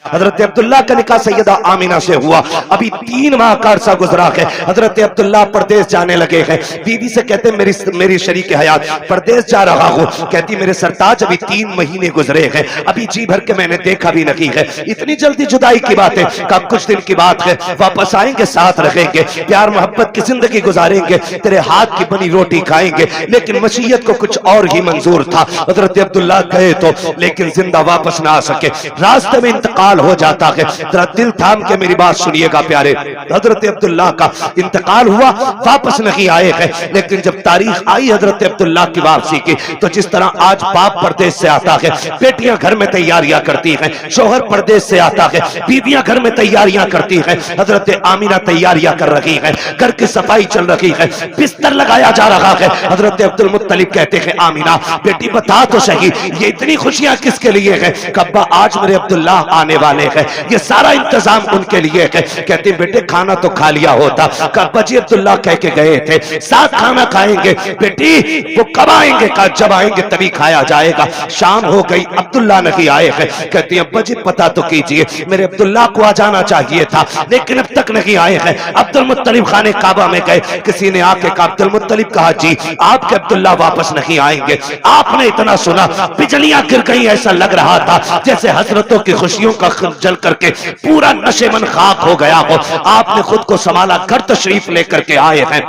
हजरत अब्दुल्ला का निकाह सैयदा आमिना से हुआ। अभी 3 माह का अरसा गुजरा है। हजरत अब्दुल्ला परदेश जाने लगे हैं। बीवी से कहते मेरी शरीक हयात परदेश जा रहा हूँ। कहती मेरे सरताज अभी 3 महीने गुजरे हैं, अभी जी भर के मैंने देखा भी नहीं है, इतनी जल्दी जुदाई की बात है? कब कुछ दिन की बात है, वापस आएंगे, साथ रहेंगे, प्यार मोहब्बत की जिंदगी गुजारेंगे, तेरे हाथ की बनी रोटी खाएंगे। लेकिन मसीयत को कुछ और ही मंजूर था। हजरत अब्दुल्ला गए तो, लेकिन जिंदा वापस ना आ सके, रास्ते में इंतकाल हो जाता है। जरा दिल थाम के मेरी बात सुनिएगा प्यारे, हजरत अब्दुल्ला का इंतकाल हुआ, वापस नहीं आए हैं। लेकिन जब तारीख आई हजरत अब्दुल्ला की वापसी की, तो जिस तरह आज बाप परदेश से आता है, बेटियां घर में तैयारियां करती हैं, शोहर परदेश से आता है, बीवियां घर में तैयारियां करती हैं, हजरत आमिना तैयारियां कर रही है, घर की सफाई चल रही है, बिस्तर लगाया जा रहा है। हजरत अब्दुल मुत्तलिब कहते हैं आमिना बेटी बता तो सही, ये इतनी खुशियां किसके लिए है? कब्बा आज मेरे अब्दुल्ला आने वाले हैं, ये सारा इंतजाम उनके लिए है। कहते बेटे खाना तो खा लिया होता। कब्बा जी अब्दुल्ला कह के गए थे साथ खाना खाएंगे। बेटी वो कब आएंगे? का जब आएंगे तभी खाया जाएगा। शाम हो गई, अब्दुल्ला नहीं आए हैं। कहती अब्बा जी पता तो कीजिए, मेरे अब्दुल्ला को आ जाना चाहिए था, लेकिन अब तक नहीं आए हैं। अब्दुल मुत्तलिब खाने काबा में गए, किसी ने आके कहा अब्दुल मुत्तलिब कहा जी आपके अब्दुल्ला वापस नहीं आएंगे। आपने इतना सुना बिजलियां गिर गई, ऐसा लग रहा था जैसे हजरतों की खुशियों का जल करके पूरा नशेमन खाक हो गया हो। आपने खुद को संभाला, घर तशरीफ लेकर के आए हैं।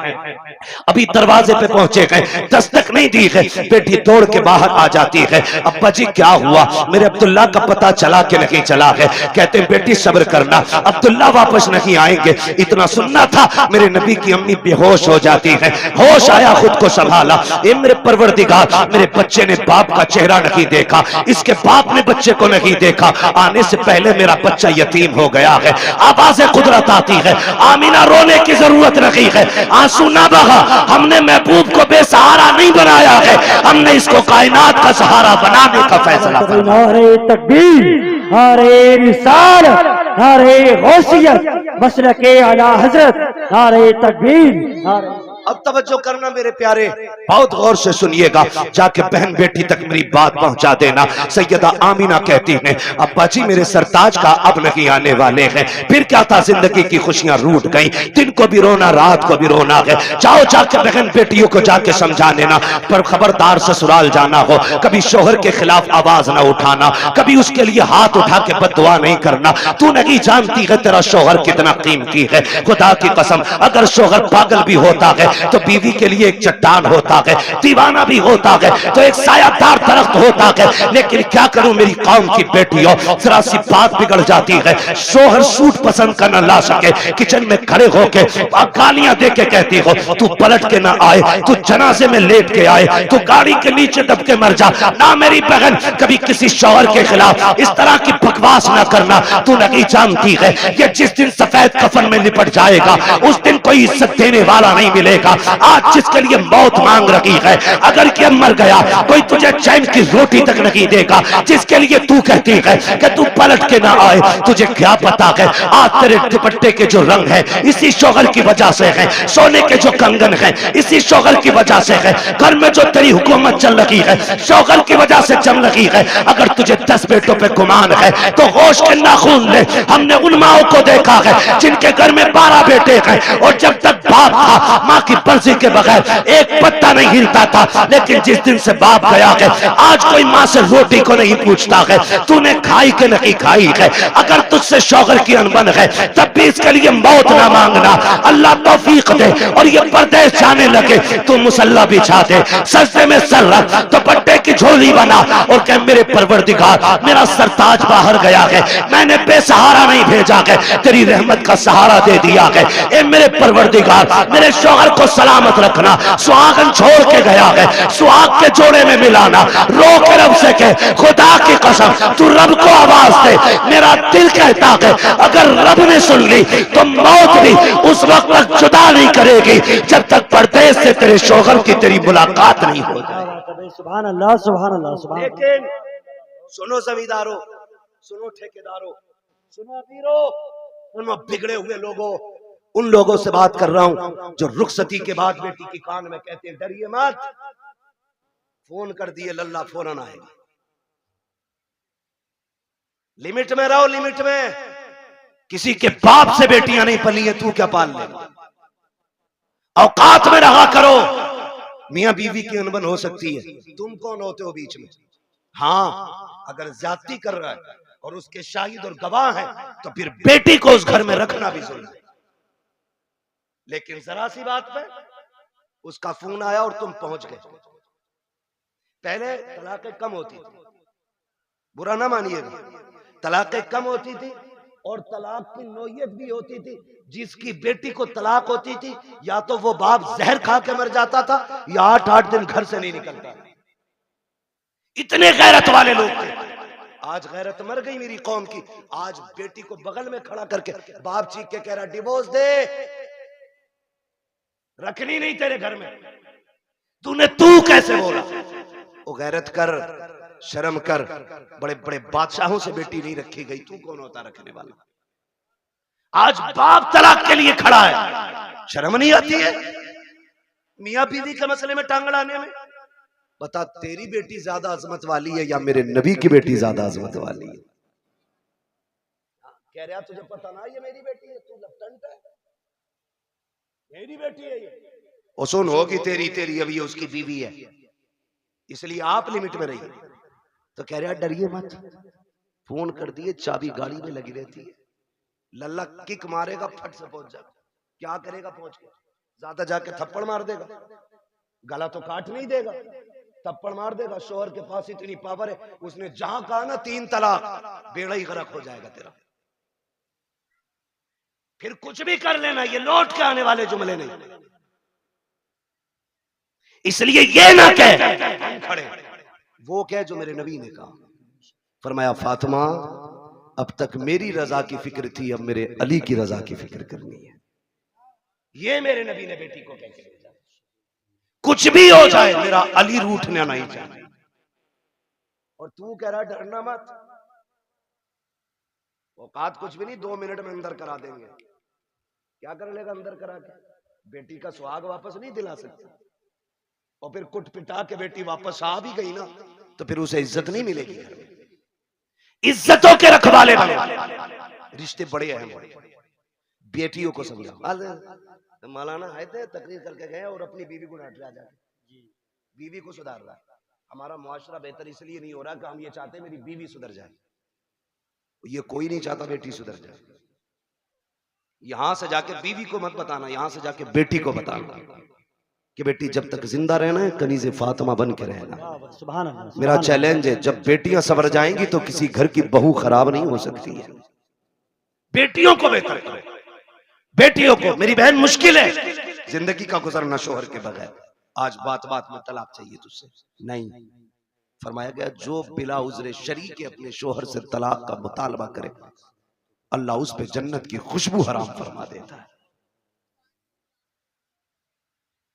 अभी दरवाजे पे पहुंचे गए, दस्तक नहीं दी है, बेटी दौड़ के बाहर आ जाती है। अब्बा जी क्या हुआ? मेरे अब्दुल्ला का पता चला कि नहीं चला है? कहते हैं बेटी सब्र करना, अब्दुल्ला वापस नहीं आएंगे। इतना सुनना था, मेरे नबी की अम्मी बेहोश हो जाती है। होश आया, खुद को संभाला, ए मेरे परवरदिगार, मेरे बच्चे ने बाप का चेहरा नहीं देखा, इसके बाप ने बच्चे को नहीं देखा, आने से पहले मेरा बच्चा यतीम हो गया है। आवाज़े कुदरत आती है, आमीना रोने की जरूरत नहीं है, आंसू ना बहा। हमने महबूब को बेसहारा नहीं बनाया है, हमने इसको कायनात का सहारा बनाने का फैसला किया। नारे तकबीर, नारे रिसालत, नारे गौसियत, मसलके आला हजरत, नारे तकबीर, नारे। अब तवज्जो करना मेरे प्यारे, बहुत गौर से सुनिएगा, जाके बहन बेटी तक मेरी बात पहुंचा देना। सैयदा आमिना कहती हैं अब्बा जी मेरे सरताज का अब नहीं आने वाले हैं। फिर क्या था, जिंदगी की खुशियां रूठ गई, दिन को भी रोना रात को भी रोना है। जाओ जाके बहन बेटियों को जाके समझा देना, पर खबरदार ससुराल जाना हो कभी शोहर के खिलाफ आवाज ना उठाना, कभी उसके लिए हाथ उठा के बद्दुआ नहीं करना। तू नहीं जानती है तेरा शोहर कितना कीमती है। खुदा की कसम अगर शोहर पागल भी होता है तो बीवी के लिए एक चट्टान होता है, दीवाना भी होता है तो एक सायादार दरख्त होता है। लेकिन क्या करूं मेरी कौम की बेटियों, जरा सी बात बिगड़ जाती है, शोहर सूट पसंद कर न ला सके, किचन में खड़े होके गालियां दे के कहती हो तू पलट के ना आए, तू जनाजे में लेट के आए, तू गाड़ी के नीचे दब के मर जा। ना मेरी बहन कभी किसी शोहर के खिलाफ इस तरह की बकवास ना करना। तू नहीं जानती है ये जिस दिन सफेद कफन में लिपट जाएगा उस दिन कोई इज्जत देने वाला नहीं मिलेगा। आज जिसके लिए मौत मांग रही है, अगर ये मर गया कोई तुझे चैन की रोटी तक नहीं देगा। जिसके लिए तू कहती है कि तू पलट के ना आए, तुझे क्या पता है आज तेरे दुपट्टे के जो रंग है इसी शोहर की वजह से है, सोने के जो कंगन है इसी शोहर की वजह से है, घर में जो तेरी हुकूमत चल रही है शोहर की वजह से चल रही है। अगर तुझे 10 बेटों पे गुमान है तो होश के नाखून ले। हमने उन माओं को देखा है जिनके घर में 12 बेटे हैं और जब तक बाप था माँ की मर्जी के बगैर एक पत्ता नहीं हिलता था। लेकिन जिस दिन से बाप गया है आज कोई माँ से रोटी को नहीं पूछता है तूने खाई के नहीं खाई है। अगर तुझसे शौहर की अनबन है तब भी इसके लिए मौत ना मांगना। अल्लाह तौफीक दे और ये परदेश जाने लगे तू मुसल्ला बिछा दे, सजदे में सर रख, दुपट्टे की झोली बना और कह मेरे परवरदिगार मेरा सरताज बाहर गया है, मैंने बेसहारा नहीं भेजा है, तेरी रहमत का सहारा दे दिया है। ए मेरे परवरदिगार मेरे शौहर को सलामत रखना, सुहागन छोड़ के गया है सुहाग के जोड़े में मिलाना। रो के रब से कह खुदा की कसम तू रब को आवाज दे। मेरा दिल कहता है अगर रब ने सुन ली तो मौत भी उस वक्त तक जुदा नहीं करेगी जब तक परदेश से तेरे शौहर की तेरी मुलाकात नहीं हो जाए। सुभान अल्लाह, सुभान अल्लाह, सुभान। लेकिन सुनो जमींदारों, सुनो ठेकेदारों, सुनो अमीरों, सुनो बिगड़े हुए लोगों, उन लोगों से बात कर रहा हूं जो रुखसती के बाद बेटी की कान में कहते हैं डरिए मत, फोन कर दिए लल्ला फौरन आएगा। लिमिट में रहो, लिमिट में। किसी के बाप से बेटियां नहीं पली है, तू क्या पाल लेगा? औकात में रहा करो। मियां बीवी की अनबन हो सकती है, तुम कौन होते हो बीच में? हाँ, अगर ज्यादती कर रहा है और उसके शाहिद और गवाह हैं तो फिर बेटी को उस घर में रखना भी जुल्म है। लेकिन जरा सी बात पे उसका फोन आया और तुम पहुंच गए। पहले तलाकें कम होती थी, बुरा ना मानिएगा, तलाकें कम होती थी और तलाक की नौयत भी होती थी। जिसकी बेटी को तलाक होती थी या तो वो बाप जहर खा के मर जाता था या 8-8 दिन घर से नहीं निकलता। इतने गैरत वाले लोग थे। आज गैरत मर गई मेरी कौम की। आज बेटी को बगल में खड़ा करके बाप चीख के कह रहा डिवोर्स दे, रखनी नहीं तेरे घर में। तूने तू कैसे बोला? वो गैरत कर, शर्म कर। बड़े बड़े बादशाहों से बेटी नहीं रखी गई, तू कौन होता रखने वाला? आज बाप तलाक के लिए खड़ा है, शर्म नहीं आती है मियां बीवी के मसले में टांग अड़ाने में? बता, तेरी बेटी ज्यादा अजमत वाली है या मेरे नबी की बेटी ज्यादा अजमत वाली है? कह रहा तुझे पता ना ये मेरी बेटी है, तू लपटंट है, मेरी बेटी है ये। और सुन, होगी तेरी तेरी, अब ये उसकी बीवी है, इसलिए आप लिमिट में रहिए। तो कह रहा डरिए मत, फोन कर दिए, चाबी गाड़ी में लगी रहती है, लल्ला किक मारेगा, फट से पहुंच जाएगा। क्या करेगा पहुंच के? ज्यादा जाके थप्पड़ मार देगा, गला तो काट नहीं देगा, थप्पड़ मार देगा। शोहर के पास इतनी पावर है, उसने जहां कहा ना 3 तलाक, बेड़ा ही गर्क हो जाएगा तेरा। फिर कुछ भी कर लेना, ये लौट के आने वाले जुमले नहीं। इसलिए ये ना कह हम खड़े, वो कह जो मेरे नबी ने कहा। फरमाया फातिमा, अब तक मेरी रजा की फिक्र थी, अब मेरे अली की रजा की फिक्र करनी है। ये मेरे नबी ने बेटी को कह के भेजा। कुछ भी हो जाए मेरा अली रूठना नहीं चाहिए। और तू कह रहा डरना मत, औकात कुछ भी नहीं, 2 मिनट में अंदर करा देंगे। क्या कर लेगा अंदर करा के? बेटी का सुहाग वापस नहीं दिला सकता। और फिर कुट पिटा के बेटी वापस आ भी गई ना, तो फिर उसे इज्जत नहीं मिलेगी। इज्जतों के रखवाले बनो, रिश्ते बड़े अहम हैं। बेटियों को समझाओ। मौलाना आए थे, तकरीर करके गए और अपनी बीवी को डांट रहा, जाके बीवी को सुधार रहा। हमारा मुआशरा बेहतर इसलिए नहीं हो रहा कि हम ये चाहते मेरी बीवी सुधर जाए। ये कोई नहीं चाहता बेटी सुधर जाए। यहां से जाके बीवी को मत बताना, यहां से जाके बेटी को बताना कि बेटी जब तक जिंदा रहना है कनीज़े फातिमा बन के रहना। सुभान अल्लाह, मेरा चैलेंज है, जब बेटियां सवर जाएंगी तो किसी घर की बहू खराब नहीं हो सकती है। बेटियों को बेहतर करो, बेटियों को। मेरी बहन, मुश्किल है जिंदगी का गुजरना शोहर के बगैर। आज बात बात में तलाक चाहिए तुझसे, नहीं। फरमाया गया जो बिला उज़्र शरी के अपने शोहर से तलाक का मुतालबा करे, अल्लाह उस पे जन्नत की खुशबू हराम फरमा देता है।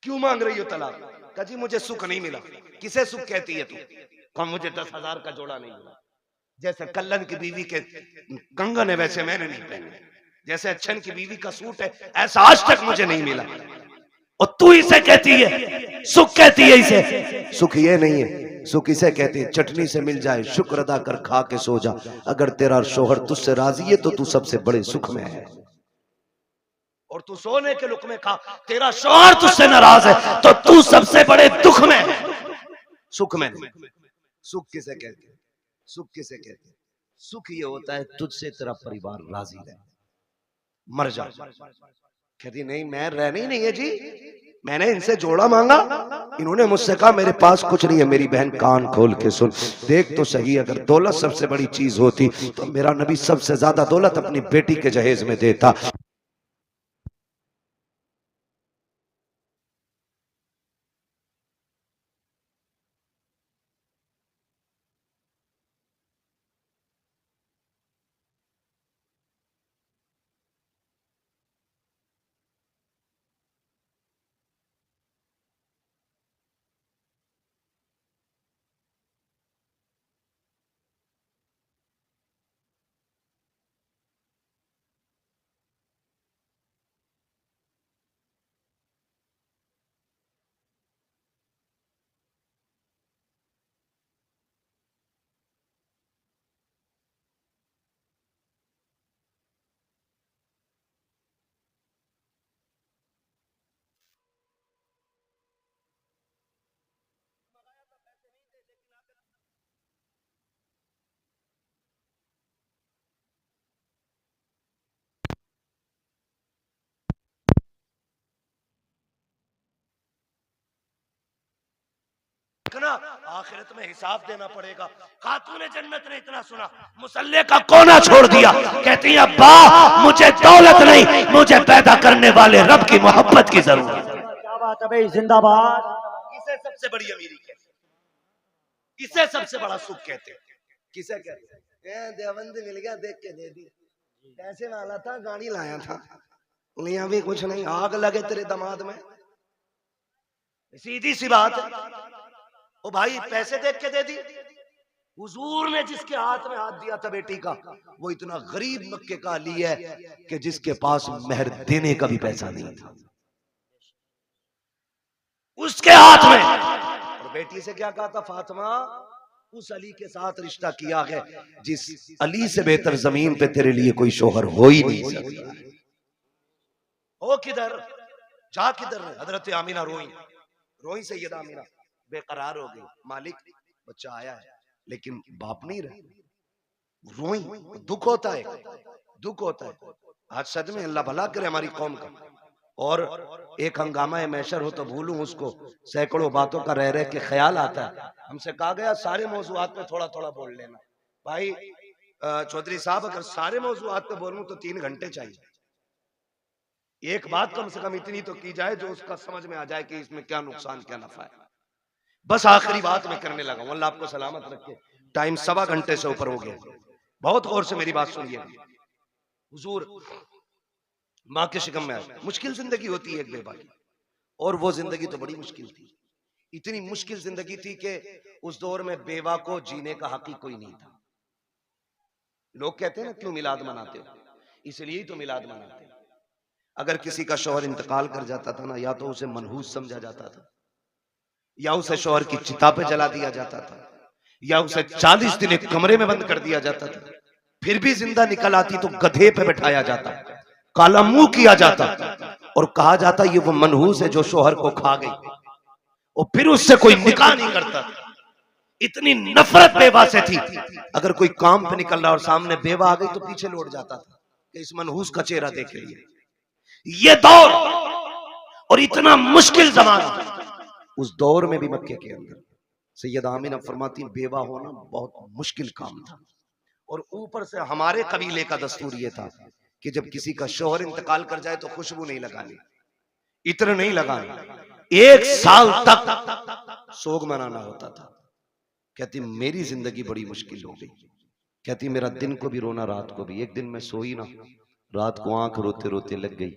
क्यों मांग रही हो तलाक? कहा जी मुझे सुख नहीं मिला। किसे सुख कहती है तू? कहा मुझे 10,000 का जोड़ा नहीं मिला। जैसे कल्लन की बीवी के कंगन है वैसे मैंने नहीं पहने, जैसे अच्छन की बीवी का सूट है ऐसा आज तक मुझे नहीं मिला। और तू इसे कहती है सुख, कहती है इसे सुख? ये नहीं है सुख, इसे कहते हैं चटनी से मिल जाए शुक्र अदा कर खा के सो जा। अगर तेरा शोहर तुझसे राजी है तो तू सबसे बड़े सुख में है। और तू सोने के लुक़मे खा, तेरा शोहर तुझसे नाराज है तो तू सबसे बड़े दुख में है, सुख में नहीं। सुख किसे कहते हैं? सुख किसे कहते हैं? सुख ये होता है तुझसे तेरा परिवार राजी रहे, मर जा। कहती नहीं मैं रहना ही नहीं है जी, मैंने इनसे जोड़ा मांगा, इन्होंने मुझसे कहा मेरे पास कुछ नहीं है। मेरी बहन कान खोल के सुन, देख तो सही, अगर दौलत सबसे बड़ी चीज होती तो मेरा नबी सबसे ज्यादा दौलत अपनी बेटी के जहेज में देता। देखना आखिरत में हिसाब देना पड़ेगा। खातूने जन्नत ने इतना सुना, मुसल्ले का कोना छोड़ दिया, कहती है अब्बा मुझे दौलत नहीं, मुझे पैदा करने वाले रब की मोहब्बत की जरूरत है। क्या बात है भाई, जिंदाबाद। इसे सबसे बड़ी अमीरी कहते, इसे सबसे बड़ा सुख कहते। किसे कहते हैं? देवबंद मिल गया देख के दे दी, पैसे वाला था गाड़ी लाया था, यहाँ भी कुछ नहीं, आग लगे तेरे दामाद में। सीधी सी बात है। ओ भाई पैसे देख के दे दी। हुजूर ने जिसके हाथ में हाथ दिया था बेटी का, वो इतना गरीब मक्के का अली है कि जिसके पास मेहर देने का भी पैसा नहीं था, उसके हाथ में। और बेटी से क्या कहा था? फातिमा उस अली के साथ रिश्ता किया है जिस अली से बेहतर जमीन पे तेरे लिए कोई शोहर हो ही नहीं सकता। हो किधर, जा किधर? हजरत आमीना रोई, रोई सैयदा आमीना बेकरार हो गई। मालिक बच्चा आया है लेकिन बाप नहीं रहे, रोई। दुख होता है, दुख होता है। आज सच में अल्लाह भला करे हमारी कौम का। और एक हंगामा है मैशर हो तो भूलूं उसको, सैकड़ों बातों का रह रह के ख्याल आता है। हमसे कहा गया सारे मौजूआत पे थोड़ा थोड़ा बोल लेना। भाई चौधरी साहब अगर सारे मौजूआत पे बोलूं तो 3 घंटे चाहिए। एक बात कम से कम इतनी तो की जाए जो उसका समझ में आ जाए कि इसमें क्या नुकसान क्या नफा है। बस आखिरी बात मैं करने लगा हूं, अल्लाह आपको सलामत रखे। टाइम 1.25 घंटे से ऊपर हो गया। बहुत गौर से मेरी बात सुनिए। हुजूर माँ के शिकम में आए, मुश्किल जिंदगी होती है एक बेवा की, और वो जिंदगी तो बड़ी मुश्किल थी। इतनी मुश्किल जिंदगी थी कि उस दौर में बेवा को जीने का हक ही कोई नहीं था। लोग कहते हैं ना क्यों मिलाद मनाते हो, इसलिए ही तो मिलाद मनाते हैं। अगर किसी का शौहर इंतकाल कर जाता था ना, या तो उसे मनहूस समझा जाता था, या उसे शौहर की चिता पे जला दिया जाता था, या उसे 40 दिन एक कमरे में बंद कर दिया जाता था। फिर भी जिंदा निकल आती तो गधे पे बैठाया जाता, काला मुंह किया जाता और कहा जाता ये वो मनहूस है जो शौहर को खा गई, और फिर उससे कोई निकाह नहीं करता। इतनी नफरत बेवा से थी, अगर कोई काम पे निकल रहा और सामने बेवा आ गई तो पीछे लौट जाता था कि इस मनहूस का चेहरा देख लिए। ये दौर और इतना मुश्किल जमाना, उस दौर में भी मक्के के अंदर सैयदा आमीना फरमाती बेवा होना बहुत मुश्किल काम था। और ऊपर से हमारे कबीले का दस्तूर ये था कि जब किसी का शौहर इंतकाल कर जाए तो खुशबू नहीं लगानी, इत्र नहीं लगानी, 1 साल तक सोग मनाना होता था। कहती मेरी जिंदगी बड़ी मुश्किल हो गई। कहती मेरा दिन को भी रोना रात को भी। एक दिन मैं सोई ना, रात को आंख रोते रोते लग गई।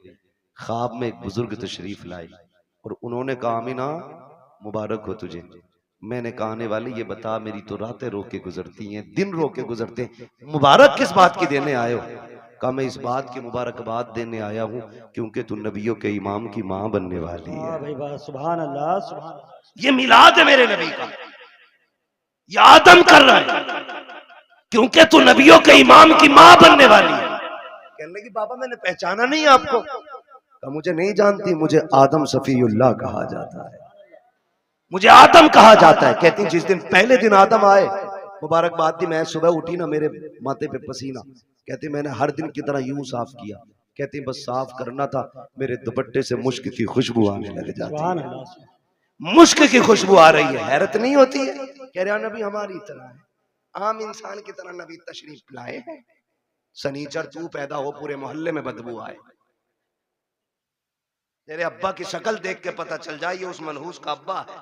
ख्वाब में एक बुजुर्ग तशरीफ लाई और उन्होंने कहा आमीना मुबारक हो तुझे। मैंने कहा आने वाले ये बता, मेरी तो रातें रो के गुजरती हैं, दिन रो के गुजरते हैं, मुबारक किस बात की देने आए हो? कहा मैं इस बात की मुबारकबाद देने आया हूँ क्योंकि तू नबियों के इमाम की माँ बनने वाली है। भाई वाह, सुभान अल्लाह, सुभान अल्लाह। ये मिलाद है मेरे नबी का, ये आदम कर रहा है क्योंकि तू नबियों के इमाम की माँ बनने वाली है। कहने लगी बाबा मैंने पहचाना नहीं आपको। तो मुझे नहीं जानती, मुझे आदम सफीउल्लाह कहा जाता है, मुझे आदम कहा जाता है। कहती जिस दिन पहले दिन आदम आए मुबारकबाद दी, मैं सुबह उठी ना मेरे माथे पे पसीना। कहती मैंने हर दिन की तरह यूं साफ किया। कहती बस साफ करना था, मेरे दुपट्टे से मुश्क की खुशबू आने लग जाती, मुश्क की खुशबू आ रही है। हैरत नहीं होती है? कह रहा नबी हमारी तरह है, आम इंसान की तरह नबी तशरीफ लाए हैं। सनीचर तू पैदा हो पूरे मोहल्ले में बदबू आए, तेरे अब्बा की शक्ल देख के पता चल जाए ये उस मनहूस का अब्बा है,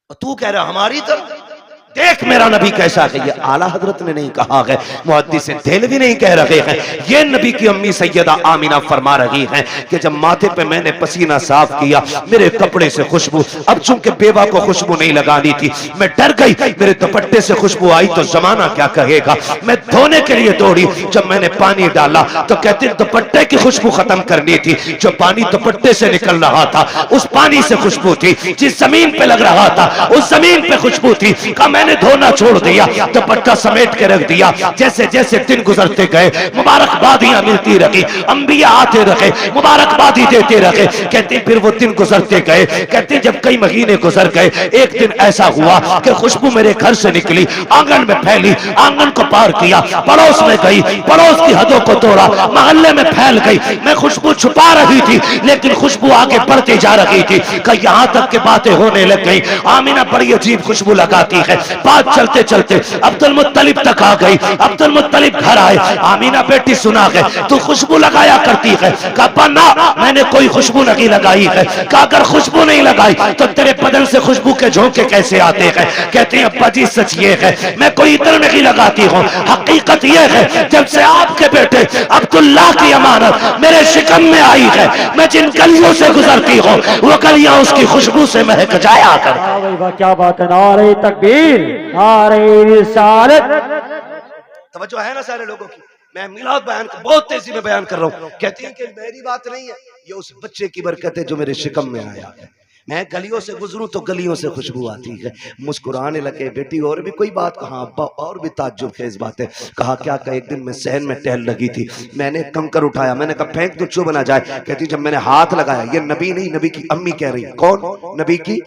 और तू कह रहा हमारी तरह। देख मेरा नबी कैसा है। ये आला हजरत ने नहीं कहा है, मुहद्दिस देहलवी नहीं कह रहे हैं, ये नबी की अम्मी सैयदा आमीना फरमा रही हैं कि जब माथे पे मैंने पसीना साफ किया मेरे कपड़े से खुशबू, अब चूंकि बेवा को खुशबू नहीं लगानी थी मैं डर गई, मेरे दुपट्टे से खुशबू आई तो जमाना क्या कहेगा। मैं धोने के लिए दौड़ी, जब मैंने पानी डाला तो कहते दुपट्टे की खुशबू खत्म करनी थी। जो पानी दुपट्टे से निकल रहा था उस पानी से खुशबू थी, जिस जमीन पे लग रहा था उस जमीन पे खुशबू थी। मैंने धोना छोड़ दिया, दुपट्टा समेट के रख दिया। जैसे जैसे दिन गुजरते गए मुबारकबादियां मिलती रही, अंबिया आते रहे, मुबारकबादी देते रहे। कहते फिर वो दिन गुजरते गए। कहते जब कई महीने गुजर गए, एक दिन ऐसा हुआ कि खुशबू मेरे घर से निकली, आंगन में फैली, आंगन को पार किया, पड़ोस में गई, पड़ोस की हदों को तोड़ा, मोहल्ले में फैल गई। मैं खुशबू छुपा रही थी, लेकिन खुशबू आगे बढ़ती जा रही थी कि यहां तक के बातें होने लग गई। आमीना बड़ी अजीब खुशबू लगाती है। बात चलते चलते अब्दुल मुत्तलिब तक आ गई। अब्दुल मुत्तलिब घर आए। आमीना बेटी सुना है तू खुशबू लगाया करती है। कहा ना, मैंने कोई खुशबू नहीं लगाई है। कहा अगर खुशबू नहीं लगाई तो तेरे बदन से खुशबू के झोंके कैसे आते हैं? कहते हैं अब्बा जी सच ये है, मैं कोई इत्र नहीं लगाती हूँ। हकीकत ये है जब से आपके बेटे अब्दुल्ला की अमानत मेरे शिकम में आई है, मैं जिन गलियों से गुजरती हूँ वो गलियां उसकी खुशबू से महक जाया कर। वाह भाई वाह, क्या बात है। नारे तकबीर, नारे रिसालत। तवज्जो है ना सारे लोगों की? मैं मिलाद बयान बहुत तेजी में बयान कर रहा हूँ। कहती है कि मेरी बात नहीं है, ये उस बच्चे की बरकत है जो मेरे शिकम में आया है। मैं गलियों से गुजरूं तो गलियों से खुशबू आती है। मुस्कुराने लगे। बेटी और भी कोई बात? कहा अब्बा और भी ताज्जुब खेज बात है। कहा क्या? का एक दिन मैं सहन में टहल लगी थी, मैंने कंकर उठाया, मैंने कहा फेंक तो चुभ ना जाए। कहती जब मैंने हाथ लगाया, ये नबी नहीं, नबी की अम्मी कह रही। कौन? नबी की,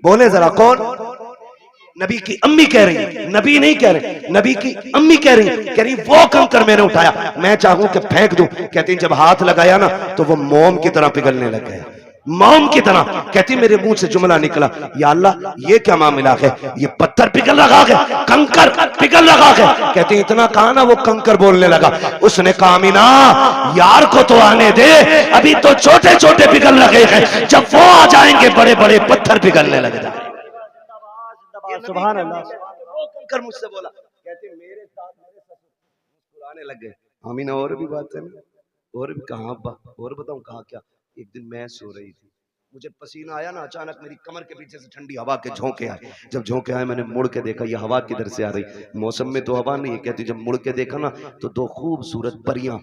बोले जरा कौन? नबी की अम्मी कह रही है, नबी नहीं कह रहे, नबी की अम्मी कह रही वो कंकर मैंने उठाया, मैं चाहूं कि फेंक दूं। कहती जब हाथ लगाया ना तो वो मोम की तरह पिघलने लग गया, मोम की तरह। कहती मेरे मुंह से जुमला निकला, या अल्लाह ये क्या मामला है? ये पत्थर पिघल रहा है, कंकर पिघल रहा है। कहती इतना कहा ना वो कंकर बोलने लगा। उसने कहा आमीना यार को तो आने दे, अभी तो छोटे छोटे पिघल रहे हैं, जब वो आ जाएंगे बड़े बड़े पत्थर पिघलने लग जाए। सुभान अल्लाह। वो कंकर मुझसे बोला। कहते मेरे साथ मेरे ससुर मुस्कुराने लग गए। आमीना और भी बात है ना? और भी कहा अब्बा? और बताऊं कहा क्या? एक दिन मैं सो रही थी, मुझे पसीना आया ना, अचानक मेरी कमर के पीछे से ठंडी हवा के झोंके आए। जब झोंके आए मैंने मुड़ के देखा, ये हवा किधर से आ रही? मौसम में तो हवा नहीं है। कहती जब मुड़ के देखा ना तो दो खूबसूरत परियां,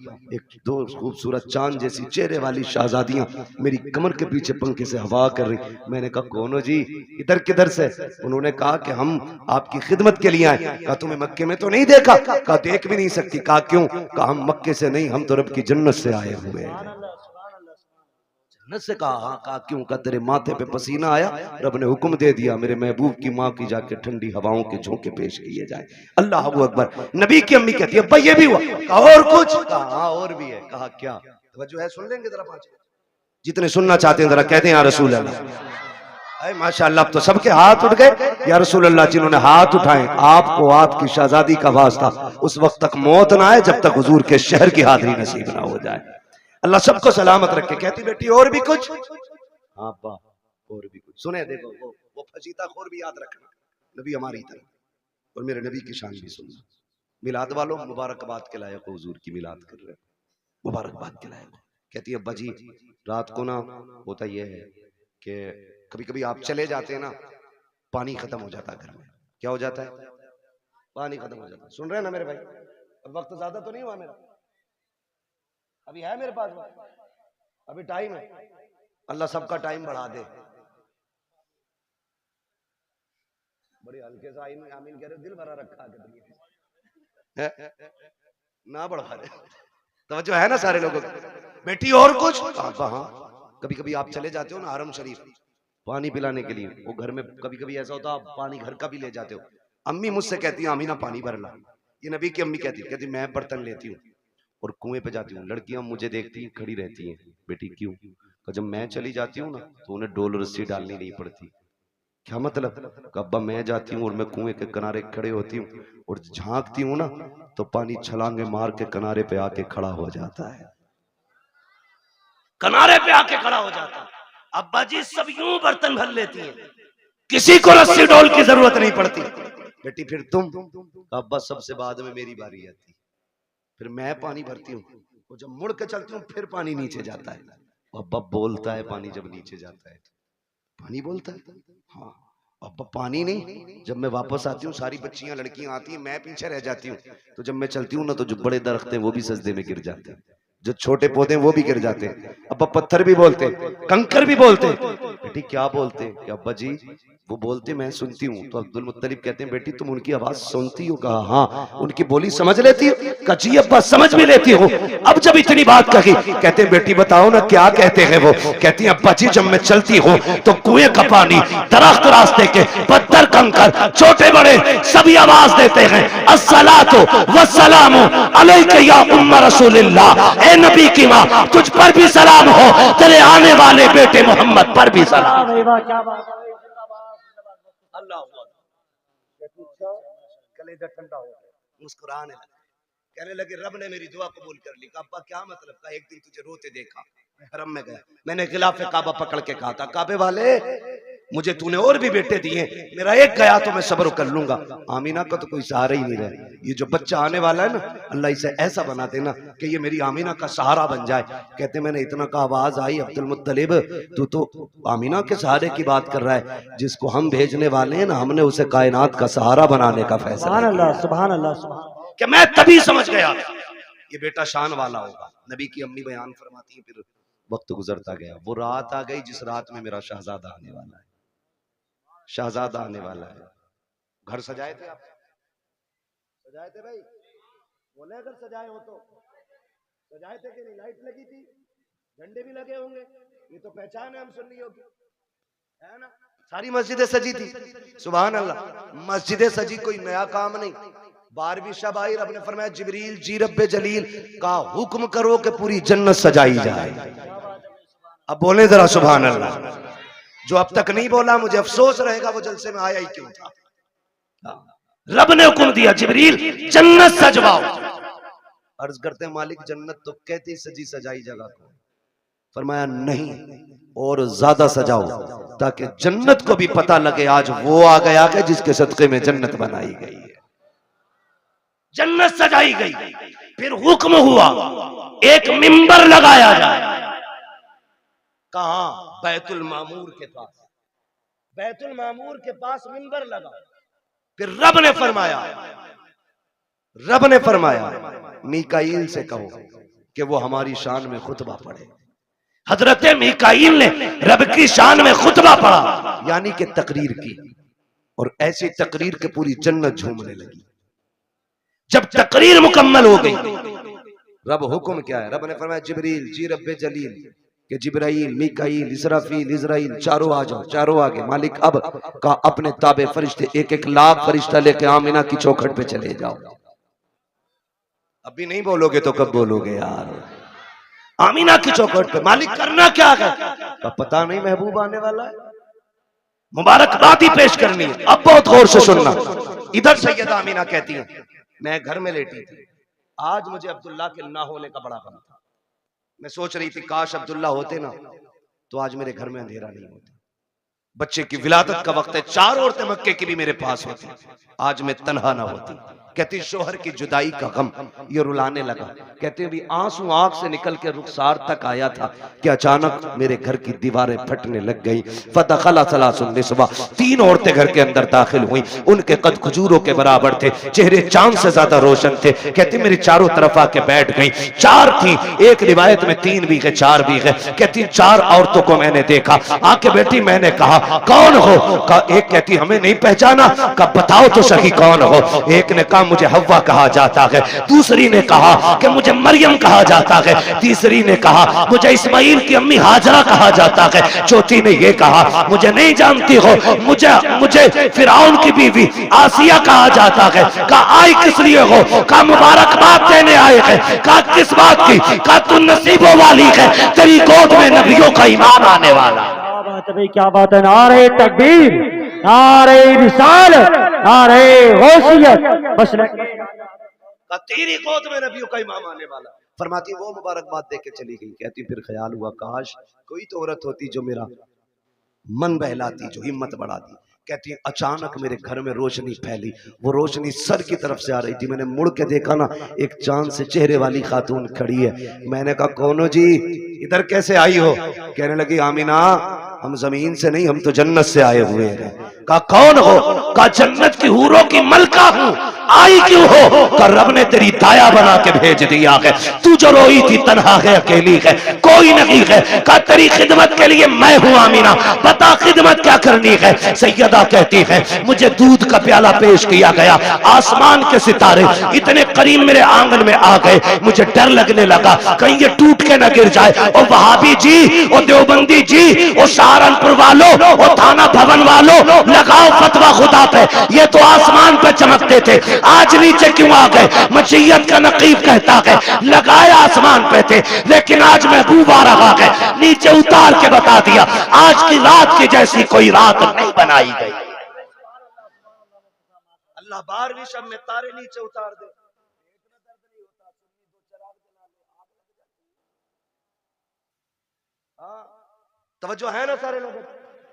दो खूबसूरत चांद जैसी चेहरे वाली शहजादियां मेरी कमर के पीछे पंखे से हवा कर रही। मैंने कहा कौन हो जी, इधर किधर से? उन्होंने कहा कि हम आपकी खिदमत के लिए आए। कहा तुम्हें मक्के में तो नहीं देखा? कहा देख भी नहीं सकती। कहा क्यों? कहा हम मक्के से नहीं, हम तो रब की जन्नत से आए हुए हैं। जन्नत से? कहा हाँ। कहा क्यों? का तेरे माथे पे पसीना आया, रब ने हुक्म दे दिया मेरे महबूब की माँ की जाके ठंडी हवाओं के झोंके पेश किए जाए। अल्लाह अकबर। नबी की अम्मी कहती है भाई ये भी हुआ? कहा और कुछ? कहा हाँ और भी है। कहा क्या? जो है सुन लेंगे जरा, पांच जितने सुनना चाहते हैं जरा कहते हैं या रसूल अल्लाह। माशाअल्लाह, अब तो सबके हाथ उठ गए। या रसूल अल्लाह, जिन्होंने हाथ उठाए आपको आपकी शहजादी का वास्ता उस वक्त तक मौत ना आए जब तक हुजूर के शहर की हाजिरी नसीब ना हो जाए। अल्लाह सबको सलामत रखे। कहती बेटी और भी कुछ? हाँ अब्बा और भी कुछ। सुने देखो वो फजीता खोर भी याद रखना, नबी हमारी तरह, और मेरे नबी की शान भी सुनना। मिलाद वालों मुबारकबाद के लायक हो, हुजूर की मिलाद कर रहे हो, मुबारकबाद के लायक हो। कहती है अब्बा जी रात को ना होता यह है कि कभी कभी आप चले जाते हैं ना, पानी खत्म हो जाता है घर में। क्या हो जाता है? पानी खत्म हो जाता है। सुन रहे हैं ना मेरे भाई? अब वक्त ज्यादा तो नहीं हुआ मेरा, अभी है मेरे पास वक्त, अभी टाइम है। अल्लाह सबका टाइम बढ़ा दे। बड़ी हल्के से आमीन कह रहे, दिल भरा रखा है ना बढ़ा दे। तो जो है ना सारे लोगों को। बेटी और कुछ? हाँ कभी कभी आप चले जाते हो ना हरम शरीफ पानी पिलाने के लिए, वो घर में कभी कभी ऐसा होता आप पानी घर का भी ले जाते हो। अम्मी मुझसे कहती है आमीना पानी भर ला। ये नबी की अम्मी कहती मैं बर्तन लेती हूँ और कुएं पे जाती हूँ। लड़कियां मुझे देखती खड़ी रहती हैं, बेटी क्यों? जब मैं चली जाती हूँ ना तो उन्हें डोल रस्सी डालनी नहीं पड़ती। क्या मतलब? अब्बा मैं जाती हूँ और मैं कुएं के किनारे खड़े होती हूँ और झांकती हूँ ना तो पानी छलांगे मार के किनारे पे आके खड़ा हो जाता है, किनारे पे आके खड़ा हो जाता है। अब्बा जी सब यूं बर्तन भर लेती हैं, किसी को रस्सी डोल की जरूरत नहीं पड़ती। बेटी फिर तुम? अब्बा सबसे बाद में मेरी बारी आती, फिर मैं पानी भरती हूँ और जब मुड़ के चलती हूँ फिर पानी नीचे जाता है। अब्बा बोलता है पानी जब नीचे जाता है, पानी बोलता है। हाँ अब्बा पानी नहीं। जब मैं वापस आती हूँ सारी बच्चियां लड़कियां आती हैं, मैं पीछे रह जाती हूँ। तो जब मैं चलती हूँ ना तो जो बड़े दरख्त हैं वो भी सजदे में गिर जाते हैं, जो छोटे पौधे वो भी गिर जाते हैं। अब्बा पत्थर भी बोलते, कंकर भी बोलते। बेटी क्या बोलते? कि अब्बा जी वो बोलते मैं सुनती हूँ। तो अब्दुल मुत्तलिब कहते हैं बेटी तुम उनकी आवाज सुनती हो? कहा हाँ। उनकी बोली समझ लेती हो? कहा जी अब्बा समझ भी लेती हो। अब जब इतनी बात कही, कहते हैं बेटी बताओ ना क्या कहते हैं वो? कहती है अब्बा जी जब मैं चलती हूँ तो कुएं का पानी, दरख्त, रास्ते के पत्थर, कंकर, छोटे बड़े सभी आवाज देते हैं अस्सलातु वस्सलामु अलैका या उम्म रसूलिल्लाह। ए नबी की माँ तुझ पर भी सलाम हो, तेरे आने वाले बेटे मोहम्मद पर भी सलाम। क्या बात है? अल्लाह कलेजा ठंडा हो गया, मुस्कुराने लगे, कहने लगे रब ने मेरी दुआ कबूल कर ली। अब्बा क्या मतलब? का एक दिन तुझे रोते देखा, हरम में गया, मैंने गिलाफ काबा पकड़ के कहा था काबे वाले मुझे तूने और भी बेटे दिए, मेरा एक गया तो मैं सब्र कर लूंगा। आमीना का तो कोई सहारा ही नहीं रहा। ये जो बच्चा आने वाला है ना, अल्लाह इसे ऐसा बना देना कि ये मेरी आमीना का सहारा बन जाए। कहते मैंने इतना का आवाज आई अब्दुल मुत्तलिब तू तो आमीना के सहारे की बात कर रहा है, जिसको हम भेजने वाले हैं ना हमने उसे कायनात का सहारा बनाने का फैसला। सुभान अल्लाह, सुभान अल्लाह, सुभान। कि मैं तभी समझ गया ये बेटा शान वाला होगा। नबी की अम्मी बयान फरमाती है फिर वक्त गुजरता गया, वो रात आ गई जिस रात में मेरा शहजादा आने वाला है। शहजादा आने वाला है। घर सजाए थे आप? सजाए थे भाई? बोले अगर सजाए हो तो सजाए थे कि नहीं? लाइट लगी थी, झंडे भी लगे होंगे, ये तो पहचान है हम सुन्नियों की, है ना? सारी मस्जिदें सजी थी। सुभान अल्लाह, मस्जिदें सजी कोई नया काम नहीं। 12वीं शब आई, रब ने फरमाया जिब्रील जी रब्बे जलील का हुक्म करो कि पूरी जन्नत सजाई जाए। अब बोले जरा सुभान अल्लाह। जो अब तक नहीं बोला मुझे अफसोस रहेगा वो जलसे में आया ही क्यों था। रब ने हुक्म दिया जिब्रील जन्नत सजवाओ। अर्ज करते हैं मालिक जन्नत तो कहती सजी सजाई जगह को। फरमाया नहीं और ज्यादा सजाओ ताकि जन्नत को भी पता लगे आज वो आ गया कि जिसके सदके में जन्नत बनाई गई है। जन्नत सजाई गई, फिर हुक्म हुआ एक मिंबर लगाया जाए। कहां? बैतुल मामूर के पास। बैतुल मामूर के पास मिंबर लगा। फिर रब ने फरमाया मीकाईल से कहो कि वो हमारी शान में खुतबा पढ़े। हजरत मीकाईल ने रब की शान में खुतबा पढ़ा, यानी कि तकरीर की, और ऐसी तकरीर के पूरी जन्नत झूमने लगी। जब तकरीर मुकम्मल हो गई, रब हुक्म क्या है? रब ने फरमाया जिब्रील जी रब्बे जलील कि जिब्राइल, मीकाईल, इसराफील, इजराइल चारों आ जाओ। चारों आगे। मालिक अब का अपने ताबे फरिश्ते 1-1 लाख फरिश्ता लेके आमीना की चौखट पे चले जाओ। अभी नहीं बोलोगे तो कब बोलोगे यार? आमीना की चौखट पे। मालिक करना क्या है? का पता नहीं, महबूब आने वाला है, मुबारकबाद ही पेश करनी है। अब बहुत गौर से सुनना। इधर सैयदा आमीना कहती है मैं घर में लेटी थी, आज मुझे अब्दुल्ला के ना होने का बड़ा गम था। मैं सोच रही थी काश अब्दुल्ला होते ना तो आज मेरे घर में अंधेरा नहीं होता। बच्चे की विलादत का वक्त है, 4 औरतें मक्के की भी मेरे पास होती, आज मैं तन्हा ना होती। कहती शोहर की जुदाई का गम ये रुलाने लगा। कहते भी आंसू आंख से निकल के रुखसार तक आया था कि अचानक मेरे घर की दीवारें फटने लग गई। फदखला सलासुन निस्वा, 3 औरतें घर के अंदर दाखिल हुई। उनके कद खजूरों के बराबर थे, चेहरे चांद से ज्यादा रोशन थे। कहते मेरे चारों तरफ आके बैठ गई। 4 थी, एक रिवायत में 3 भी है 4 भी है। कहती 4 औरतों को मैंने देखा, आके बेटी मैंने कहा कौन हो? एक कहती हमें नहीं पहचाना। का बताओ तो सही कौन हो? एक ने कहा मुझे हव्वा कहा जाता है, दूसरी ने कहा कि मुझे मरियम कहा जाता है, तीसरी ने कहा मुझे इस्माइल की अम्मी हाजरा कहा जाता है, चौथी ने यह कहा मुझे नहीं जानती हो, मुझे फिरौन की बीवी आसिया कहा जाता है। कहा आई किस लिए हो? कहा मुबारकबाद देने आए हैं। कहा किस बात की? कहा तू नसीबों वाली है, तेरी गोद में नबियों का ईमान आने वाला। क्या बात है भाई, क्या बात है। नारे तकबीर, नारे रिसालत, नारे गौसियत। बस तेरी गोद में नबियों का इमाम आने वाला। फरमाती वो मुबारकबाद दे के चली गई। कहती फिर ख्याल हुआ काश कोई तो औरत होती जो मेरा मन बहलाती, जो हिम्मत बढ़ाती। कहती अचानक मेरे घर में रोशनी फैली, वो रोशनी सर की तरफ से आ रही थी। मैंने मुड़ के देखा ना, एक चांद से चेहरे वाली खातून खड़ी है। मैंने कहा कौन हो जी, इधर कैसे आई हो? कहने लगी आमीना हम जमीन से नहीं, हम तो जन्नत से आए हुए हैं। कहा कौन हो? कहा जन्नत की हूरों की मलका हूं। आई क्यों हो? तो रब ने तेरी दाया बना के भेज दिया है। तू जो रोई थी तन्हा है, अकेली है, कोई नहीं है, का तेरी खिदमत के लिए मैं हूं आमीना, बता खिदमत क्या करनी है? सैयदा कहती है मुझे दूध का प्याला पेश किया गया, आसमान के सितारे इतने करीब मेरे आंगन में आ गए, मुझे डर लगने लगा कहीं ये टूट के न गिर जाए। और वहाबी जी, और देवबंदी जी, और सहारनपुर वालों, और थाना भवन वालों, लगाओ फतवा खुदा पे, ये तो आसमान पे चमकते थे, आज नीचे क्यों आ गए? मशीयत का नकीब कहता है लगाए आसमान पे थे, लेकिन आज महबूब आ रहा है, नीचे उतार के बता दिया, आज की रात की जैसी कोई रात नहीं बनाई गई। अल्लाह 12वीं शब में तारे नीचे उतार दे। तवज्जो है ना सारे लोगों?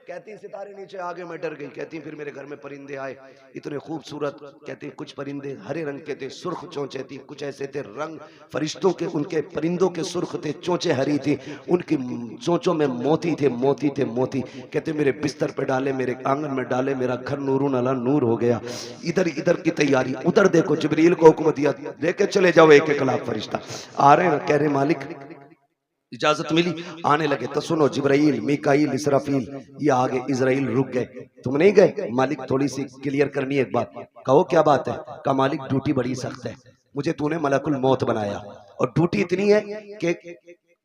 कहती सितारे नीचे आगे, मैं डर गई। कहती फिर मेरे घर में परिंदे आए, इतने खूबसूरत, कहती कुछ परिंदे हरे रंग के थे, सुर्ख चोंचे थी, कुछ ऐसे थे रंग फरिश्तों के, उनके परिंदों के सुर्ख थे, चोंचे हरी थी, उनकी चोंचों में मोती थे, मोती थे, मोती। कहते मेरे बिस्तर पे डाले, मेरे आंगन में डाले, मेरा घर नूरून अला नूर हो गया। इधर इधर की तैयारी, उधर देखो जिब्रील को हुक्म दिया लेके चले जाओ एक एक लाख फरिश्ता। आ रहे हैं, कह रहे मालिक इजाजत मिली, आने लगे। तो सुनो, जिब्राइल, मीकाईल, इसराफील, ये आगे, इजराइल रुक गए। तुम नहीं गए? मालिक थोड़ी सी क्लियर करनी है एक बात। कहो क्या बात है? कहा मालिक ड्यूटी बड़ी सख्त है, मुझे तूने मलकुल मौत बनाया, और ड्यूटी इतनी है कि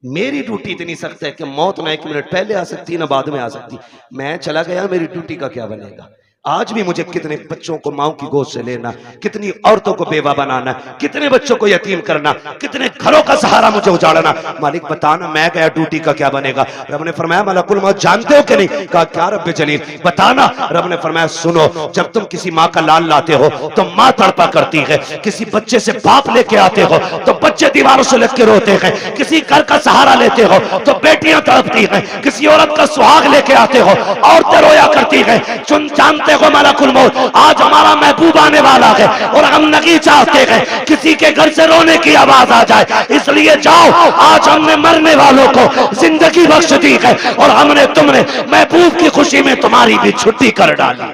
मेरी ड्यूटी इतनी सख्त है कि मौत ना 1 मिनट पहले आ सकती ना बाद में आ सकती। मैं चला गया, मेरी ड्यूटी का क्या बनेगा? आज भी मुझे कितने बच्चों को माओ की गोद से लेना, कितनी औरतों को बेवा बनाना, कितने बच्चों को यतीम करना, कितने घरों का सहारा मुझे उजाड़ना। मालिक बताना मैं गया, ड्यूटी का क्या बनेगा? रब ने फरमाया मलकुल मौत जानते हो कि नहीं? कहा क्या रब जलील बताना। रब ने फरमाया सुनो, जब तुम किसी माँ का लाल लाते हो तो माँ तड़पा करती है, किसी बच्चे से बाप लेके आते हो तो बच्चे दीवारों से लग के रोते हैं, किसी घर का सहारा लेते हो तो बेटियां तड़पती हैं, किसी औरत का सुहाग लेके आते हो औरतें रोया करती हैं। सुन जानते हो मलकुल मौत आज हमारा महबूब आने वाला है, और हम नहीं चाहते हैं किसी के घर से रोने की आवाज आ जाए, इसलिए जाओ, आज हमने मरने वालों को जिंदगी बख्श दी है, और हमने तुमने महबूब की खुशी में तुम्हारी भी छुट्टी कर डाली।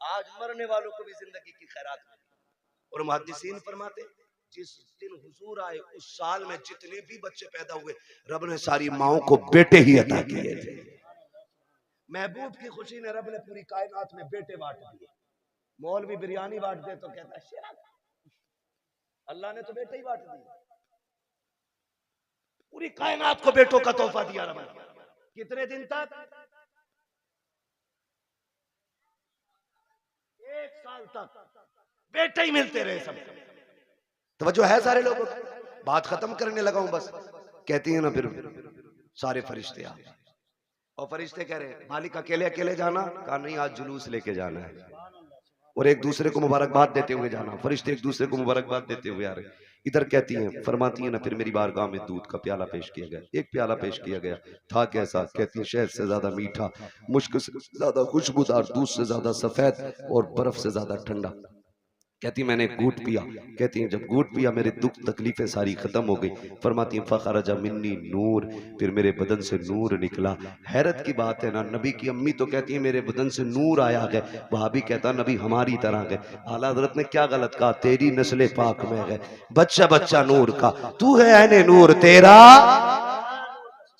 आज मरने वालों को भी जिंदगी की खैरात मिली। और मुहद्दिसीन फरमाते जिस दिन हुजूर आए उस साल में जितने भी बच्चे पैदा हुए, रब ने सारी माओं को बेटे ही अता किए थे। महबूब की खुशी ने रब ने पूरी कायनात में बेटे बांट दिए। मौलवी बिरयानी बांट दे तो कहता है शेरा, अल्लाह ने तो बेटे ही बांट दिए। पूरी कायनात को बेटों का तोहफा दिया रब ने। कितने दिन तक? 1 साल तक बेटे ही मिलते रहे सबको। तवज्जो है सारे लोगों की? बात खत्म करने लगा हूं बस। कहती है ना फिर सारे फरिश्ते आ गए, और फरिश्ते कह रहे मालिक अकेले अकेले जाना? कहा नहीं, आज जुलूस लेके जाना है, और एक दूसरे को मुबारकबाद देते हुए जाना। फरिश्ते एक दूसरे को मुबारकबाद देते हुए आ रहे। इधर कहती हैं, फरमाती हैं ना फिर मेरी बारगाह में दूध का प्याला पेश किया गया। एक प्याला पेश किया गया, था कैसा? कहती है शहद से ज्यादा मीठा, मुश्क से ज्यादा खुशबूदार, दूध से ज्यादा सफेद, और बर्फ से ज्यादा ठंडा। कहती मैंने घूट पिया। कहती हैं जब घूट पिया मेरे दुख तकलीफें सारी खत्म हो गई। फरमाती हैं फखरजा मिन्नी नूर, फिर मेरे बदन से नूर निकला। हैरत की बात है ना, नबी की अम्मी तो कहती है मेरे बदन से नूर आया है, वहाबी कहता नबी हमारी तरह है। आला हजरत ने क्या गलत कहा? तेरी नस्ल पाक में है, बच्चा बच्चा नूर का, तू है ऐने नूर तेरा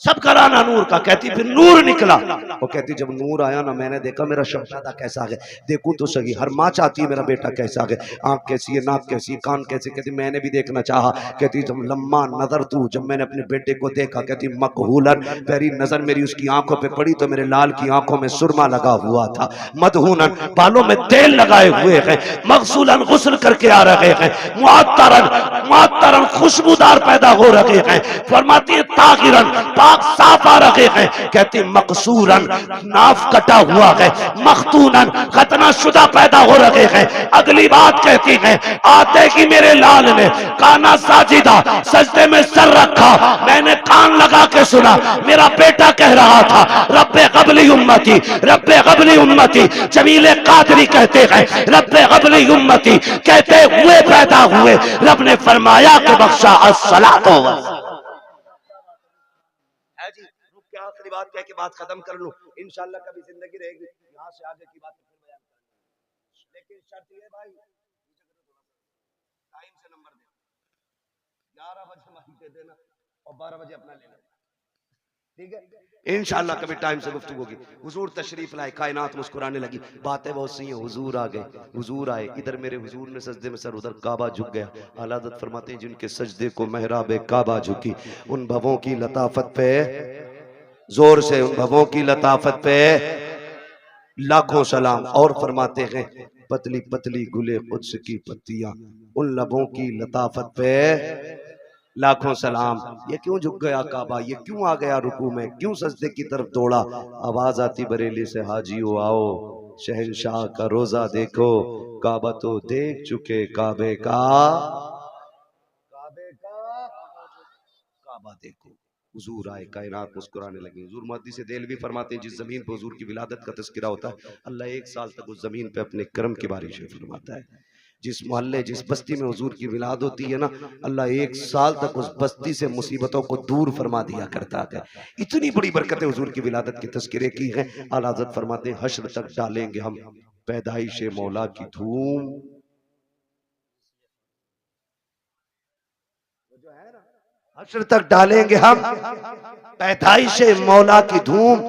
सब कराना नूर का। कहती फिर नूर निकला। वो कहती जब नूर आया ना, मैंने देखा मेरा शहजादा कैसा है, देखूं तो सही, हर माँ चाहती है मेरा बेटा कैसा है, आंख कैसी है, नाक कैसी है, कान कैसे। कहती मैंने भी देखना चाहा। कहती जब लम्मा नजर तू, जब मैंने अपने बेटे को देखा, कहती मकहूलन, पहली नजर मेरी उसकी आंखों पे पड़ी तो मेरे लाल की आंखों में सुरमा लगा हुआ था, मदहूनन बालों में तेल लगाए हुए हैं, मगसूलन गुस्ल करके आ रहे हैं, मुअत्तरन मुअत्तरन खुशबूदार पैदा हो रहे हैं। फरमाती है ताहिरन पाक साफ आ रहे हैं। कहती मकसूरन नाफ कटा हुआ है, मखतूनन खतना शुदा पैदा हो रहे हैं। अगली बात कहती है आते ही मेरे लाल ने काना साजिदा, सजदे में सर रखा, मैंने कान लगा के सुना, मेरा बेटा कह रहा था रब्बे क़ब्ली उम्मती, रब्बे क़ब्ली उम्मती। जमीले कादरी कहते हैं रब्बे क़ब्ली उम्मती कहते हुए पैदा हुए। रब ने फरमाया कि बख्शा अस्सलातो जी। रुक के आखिरी बात कह के बात खत्म कर लूं, इंशाल्लाह कभी जिंदगी रहेगी यहाँ से आगे की बात फिर बयान करूंगा। लेकिन शर्त ये भाई, टाइम से नंबर दे, 11 बजे माइक दे देना और 12 बजे अपना ले लेना, ठीक है? इंशाल्लाह कभी टाइम से गुफ्तगू होगी। हुजूर तशरीफ लाए, कायनात मुस्कुराने लगी, बातें बहुत सी हैं। हुजूर आ गए, हुजूर आए, इधर मेरे हुजूर ने सजदे में सर, उधर काबा झुक गया। आला हज़रत फरमाते हैं जिनके सजदे को महराब काबा झुकी, उन भवों की लताफत पे, जोर से, उन भवों की लताफत पे लाखों सलाम। और फरमाते हैं पतली पतली गुले कुद्स की पत्तियां, उन लबों की लताफत पे लाखों सलाम। ये क्यों झुक गया काबा, ये क्यों आ गया रुकू में, क्यों सजदे की तरफ दौड़ा? आवाज आती बरेली से, हाजियो आओ, शहंशाह का रोजा देखो, काबा तो देख चुके, काबे का, काबे का काबा देखो। हुजूर आए, कायनात मुस्कुराने लगी। हुजूर मुहद्दिस देलवी फरमाते हैं जिस जमीन पर हुजूर की विलादत का तज़किरा होता है, अल्लाह 1 साल तक उस जमीन पे अपने करम की बारिशें फरमाता है। जिस मोहल्ले, जिस बस्ती में हुजूर की विलादत होती है ना, अल्लाह 1 साल तक उस बस्ती से मुसीबतों को दूर फरमा दिया करता है। इतनी बड़ी बरकतें हुजूर की विलादत के तज़किरे की हैं। आला हज़रत फरमाते हैं हश्र तक डालेंगे हम पैदाइश मौला की धूम, हश्र तक डालेंगे हम पैदाइश मौला की धूम,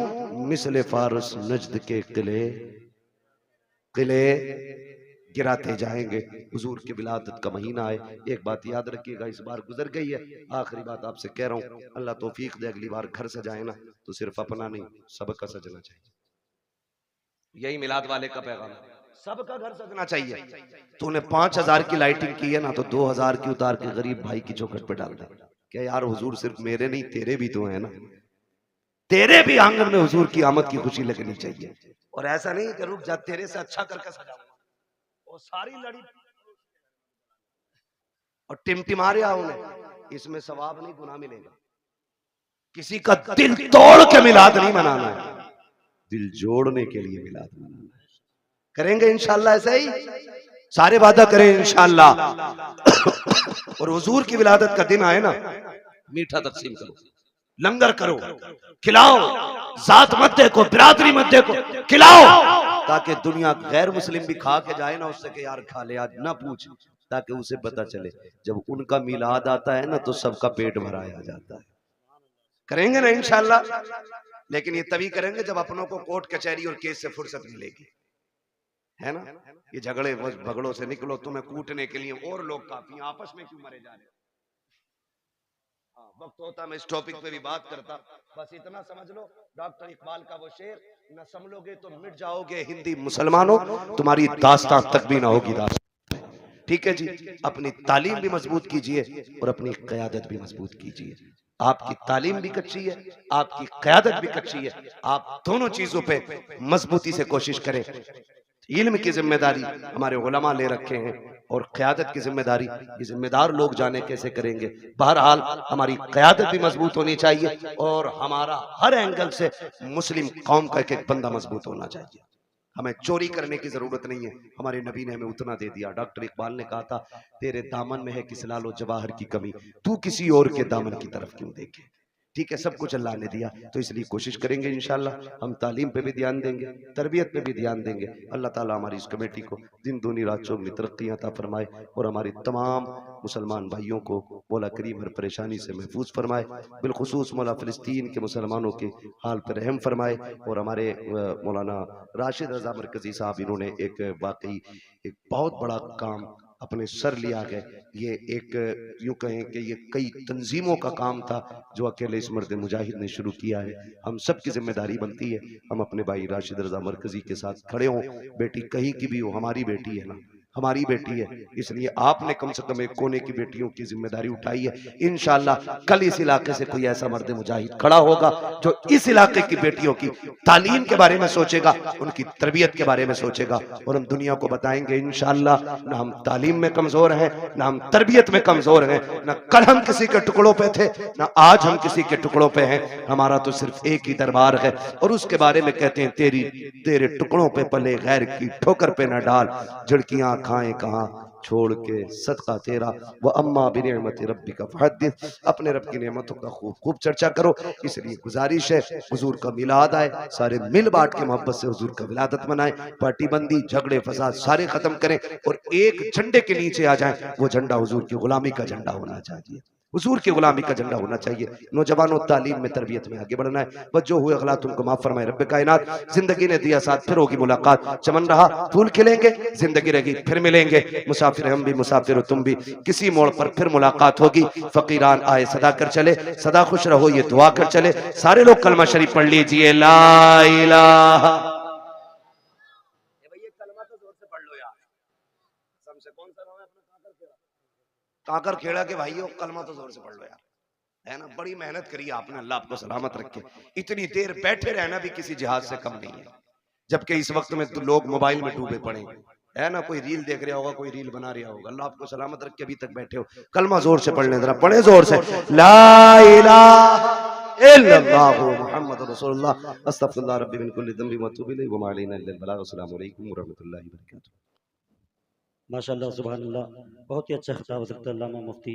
मिसले फारस नजद के किले, किले गिराते जाएंगे। हुजूर की विलादत का महीना है। एक बात याद रखिएगा, इस बार गुजर गई है, आखिरी बात आपसे कह रहा हूँ, अल्लाह तौफीक दे अगली बार घर सजाए ना तो सिर्फ अपना नहीं सबका सजना चाहिए। यही मिलाद वाले का पैगाम है, सबका घर सजना चाहिए। तूने 5000 की लाइटिंग की है ना तो 2000 की उतार के गरीब भाई की चौखट पे डाल दे। क्या यार, हुजूर सिर्फ मेरे नहीं तेरे भी तो है ना, तेरे भी आंगन में हुजूर की आमद की खुशी लगनी चाहिए। और ऐसा नहीं कि रुक जा, तेरे से अच्छा करके सजाऊंगा, वो सारी लड़ी और टिमटिमा रहा हूं, इसमें सवाब नहीं गुनाह मिलेगा। किसी का दिल तोड़ के मिलाद नहीं मनाना है, दिल जोड़ने के लिए मिलाद मनाना है। करेंगे इंशाल्लाह ऐसा ही, सारे वादा करें इंशाल्लाह। और हुजूर की विलादत का दिन आए ना, मीठा तकसीम करो, लंगर करो, खिलाओ, जात मत देखो, बिरादरी मत देखो, खिलाओ, ताकि दुनिया गैर मुस्लिम भी खा के जाए ना उससे कि यार खा ले आज, ना पूछ, ताकि उसे पता चले जब उनका मिलाद आता है ना तो सबका पेट भराया जाता है। करेंगे ना इंशाल्लाह, लेकिन ये तभी करेंगे जब अपनों को कोर्ट कचहरी और केस से फुर्सत मिलेगी, है ना? ये झगड़े भगड़ों से निकलो, तुम्हें कूटने के लिए और लोग काफी, आपस में क्यों मरे जा रहे? वक्त होता मैं इस टॉपिक पे भी बात करता, बस इतना समझ लो डॉक्टर इकबाल का वो शेर, न समझोगे तो मिट जाओगे हिंदी मुसलमानों, तुम्हारी दास्तां तक भी ना होगी दास्तां। ठीक है जी, अपनी तालीम भी मजबूत कीजिए और अपनी क़यादत भी मजबूत कीजिए। आपकी तालीम भी कच्ची है, आपकी क़यादत भी कच्ची है, आप दोनों चीजों पे मजबूती से कोशिश करें। इल्म की जिम्मेदारी हमारे उलमा ले रखे हैं और क़यादत की जिम्मेदारी ये जिम्मेदार लोग जाने कैसे करेंगे। बहरहाल हमारी क़यादत भी मजबूत होनी चाहिए और हमारा हर एंगल से मुस्लिम कौम का एक एक बंदा मजबूत होना चाहिए। हमें चोरी करने की जरूरत नहीं है, हमारे नबी ने हमें उतना दे दिया। डॉक्टर इकबाल ने कहा था तेरे दामन में है किस लालो जवाहर की कमी, तू किसी और के दामन की तरफ क्यों देखे। ठीक है, सब कुछ अल्लाह ने दिया, तो इसलिए कोशिश करेंगे इंशाल्लाह हम तालीम पे भी ध्यान देंगे, तरबियत पे भी ध्यान देंगे। अल्लाह ताला हमारी इस कमेटी को दिन दूनी रात चौगुनी तरक्कियां अता फरमाए और हमारी तमाम मुसलमान भाइयों को मौला करीम हर परेशानी से महफूज फरमाए, बिलखुसूस मौला फ़िलिस्तीन के मुसलमानों के हाल पर रहम फरमाए। और हमारे मौलाना राशिद रज़ा मरकज़ी साहब, इन्होंने एक वाकई एक बहुत बड़ा काम अपने सर लिया है। ये एक यूं कहें कि ये कई तंजीमों का काम था जो अकेले इस मर्द मुजाहिद ने शुरू किया है। हम सब की जिम्मेदारी बनती है हम अपने भाई राशिद रज़ा मरकज़ी के साथ खड़े हों। बेटी कहीं की भी हो, हमारी बेटी है ना, हमारी बेटी है, इसलिए आपने कम से कम एक कोने की बेटियों की जिम्मेदारी उठाई है। इंशाल्लाह कल इस इलाके से कोई ऐसा मर्द मुजाहिद खड़ा होगा जो इस इलाके की बेटियों की तालीम के बारे में सोचेगा, उनकी तरबियत के बारे में सोचेगा और हम दुनिया को बताएंगे इंशाल्लाह ना हम तालीम में कमजोर हैं, ना हम तरबियत में कमजोर हैं, ना कल हम किसी के टुकड़ों पे थे, ना आज हम किसी के टुकड़ों पे हैं। हमारा तो सिर्फ एक ही दरबार है और उसके बारे में कहते हैं तेरे टुकड़ों पे पले गैर की ठोकर पे न डाल, झिड़कियां खाएं कहां छोड़ के सदका तेरा। व अम्मा बिनिअमति रब्बिका फहद्दिस, अपने रब की नेमतों का खूब खूब चर्चा करो। इसलिए गुजारिश है हुजूर का मिलाद आए, सारे मिल बांट के मोहब्बत से हुजूर का विलादत मनाएं, पार्टी बंदी झगड़े फसाद सारे खत्म करें और एक झंडे के नीचे आ जाएं। वो झंडा हुजूर की गुलामी का झंडा होना चाहिए, हुजूर की गुलामी का झंडा होना चाहिए। नौजवानों तालीम में तरबियत में आगे बढ़ना है। बच्चों हुए अगलात उनको माफ फरमाए रब्बे कायनात। जिंदगी ने दिया साथ, फिर होगी मुलाकात। चमन रहा फूल खिलेंगे, जिंदगी रहेगी फिर मिलेंगे। मुसाफिर हम भी, मुसाफिर हो तुम भी, किसी मोड़ पर फिर मुलाकात होगी। फकीरान आए सदा कर चले, सदा खुश रहो ये दुआ कर चले। सारे लोग कलमा शरीफ पढ़ लीजिए, ला इलाहा। भैया कलमा तो जोर से पढ़ लो यार। सबसे कौन सा नाम है अपना? काकर खेड़ा के भाइयों, कलमा तो जोर से पढ़ लो यार, है ना। बड़ी मेहनत करी आपने, अल्लाह आपको सलामत रखे। इतनी देर बैठे रहना भी किसी जिहाद से कम नहीं है, जबकि इस वक्त में तो लोग मोबाइल में डूबे पड़े है ना। कोई रील देख रहा होगा, कोई रील बना रहा होगा। अल्लाह आपको सलामत रखे, अभी तक बैठे हो। कलमा जोर से पढ़ लें जरा, पढ़े जोर से, ला इलाहा इल्लल्लाहु मुहम्मदुर रसूलुल्लाह अस्तगफिरुल्लाह रब्बी मिन कुल्ली ज़ंबि व अतूबु इलैहि व मा अलैना इल्लल बलाग। अस्सलामु अलैकुम व रहमतुल्लाहि व बरकातुहू। माशाअल्लाह, सुभान अल्लाह, बहुत ही अच्छा खिताब हज़रत अल्लामा मुफ्ती